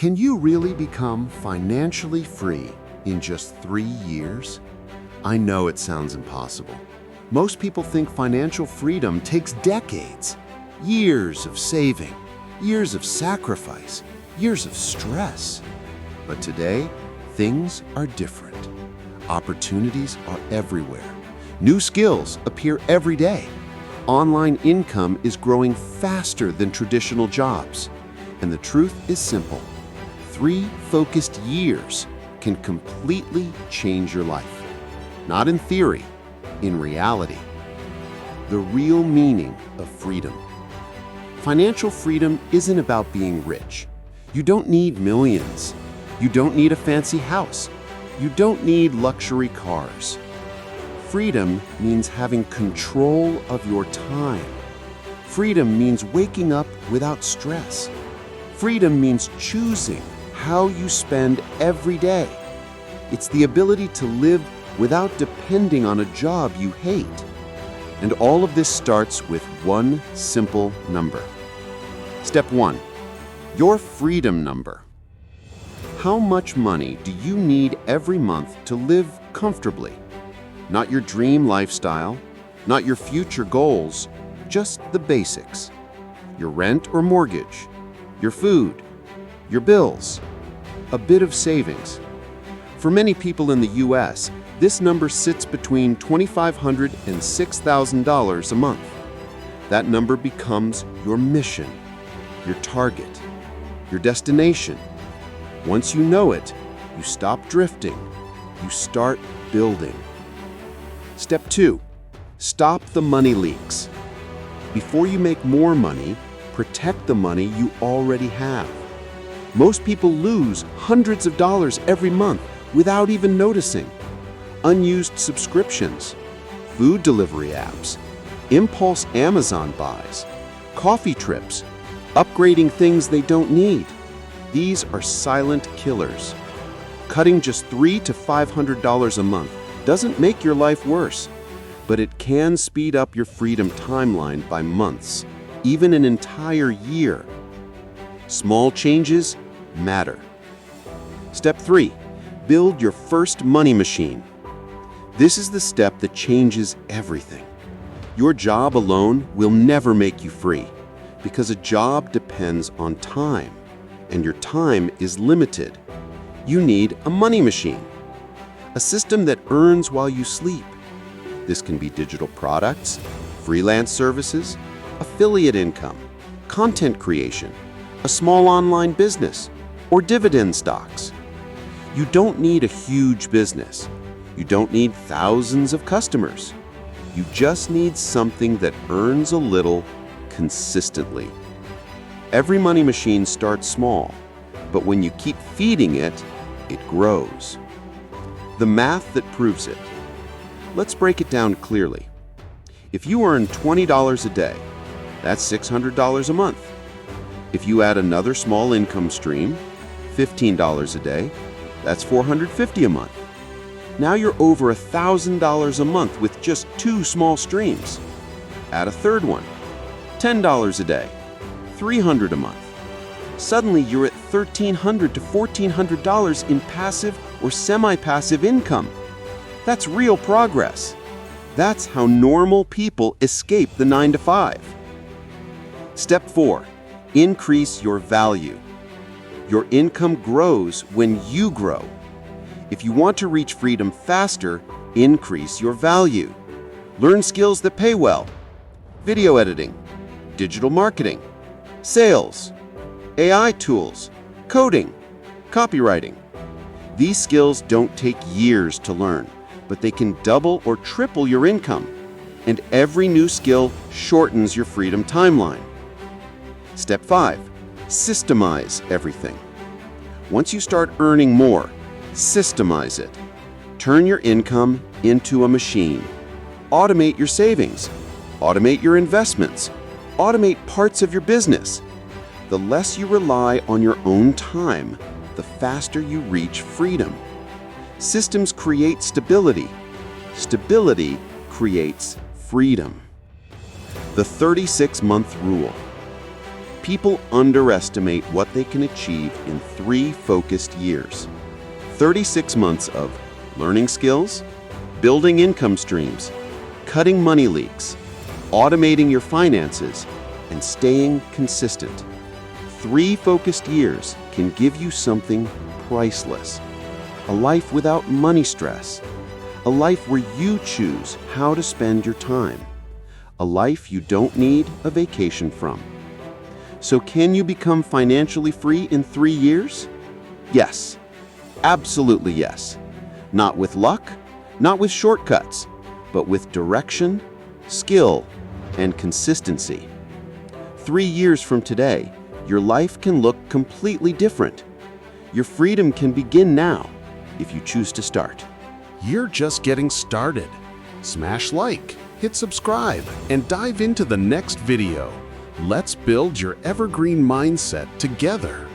Can you really become financially free in just 3 years? I know it sounds impossible. Most people think financial freedom takes decades, years of saving, years of sacrifice, years of stress. But today, things are different. Opportunities are everywhere. New skills appear every day. Online income is growing faster than traditional jobs. And the truth is simple. 3 focused years can completely change your life. Not in theory, in reality. The real meaning of freedom. Financial freedom isn't about being rich. You don't need millions. You don't need a fancy house. You don't need luxury cars. Freedom means having control of your time. Freedom means waking up without stress. Freedom means choosing how you spend every day. It's the ability to live without depending on a job you hate. And all of this starts with one simple number. Step 1. Your freedom number. How much money do you need every month to live comfortably? Not your dream lifestyle, not your future goals, just the basics. Your rent or mortgage, your food, your bills, a bit of savings. For many people in the US, this number sits between $2,500 and $6,000 a month. That number becomes your mission, your target, your destination. Once you know it, you stop drifting, you start building. Step 2. Stop the money leaks. Before you make more money, protect the money you already have. Most people lose hundreds of dollars every month without even noticing. Unused subscriptions, food delivery apps, impulse Amazon buys, coffee trips, upgrading things they don't need. These are silent killers. Cutting just $300 to $500 a month doesn't make your life worse, but it can speed up your freedom timeline by months, even an entire year. Small changes matter. Step 3. Build your first money machine. This is the step that changes everything. Your job alone will never make you free, because a job depends on time, and your time is limited. You need a money machine. A system that earns while you sleep. This can be digital products, freelance services, affiliate income, content creation, a small online business, or dividend stocks. You don't need a huge business. You don't need thousands of customers. You just need something that earns a little consistently. Every money machine starts small, but when you keep feeding it, it grows. The math that proves it. Let's break it down clearly. If you earn $20 a day, that's $600 a month. If you add another small income stream, $15 a day, that's $450 a month. Now you're over $1,000 a month with just 2 small streams. Add a third one, $10 a day, $300 a month. Suddenly you're at $1,300 to $1,400 in passive or semi-passive income. That's real progress. That's how normal people escape the 9 to 5. Step 4. Increase your value. Your income grows when you grow. If you want to reach freedom faster, increase your value. Learn skills that pay well. Video editing, digital marketing, sales, AI tools, coding, copywriting. These skills don't take years to learn, but they can double or triple your income. And every new skill shortens your freedom timeline. Step 5. Systemize everything. Once you start earning more, systemize it. Turn your income into a machine. Automate your savings. Automate your investments. Automate parts of your business. The less you rely on your own time, the faster you reach freedom. Systems create stability. Stability creates freedom. The 36-month rule. People underestimate what they can achieve in 3 focused years. 36 months of learning skills, building income streams, cutting money leaks, automating your finances, and staying consistent. 3 focused years can give you something priceless. A life without money stress. A life where you choose how to spend your time. A life you don't need a vacation from. So can you become financially free in 3 years? Yes. Absolutely yes. Not with luck, not with shortcuts, but with direction, skill, and consistency. 3 years from today, your life can look completely different. Your freedom can begin now if you choose to start. You're just getting started. Smash like, hit subscribe, and dive into the next video. Let's build your evergreen mindset together.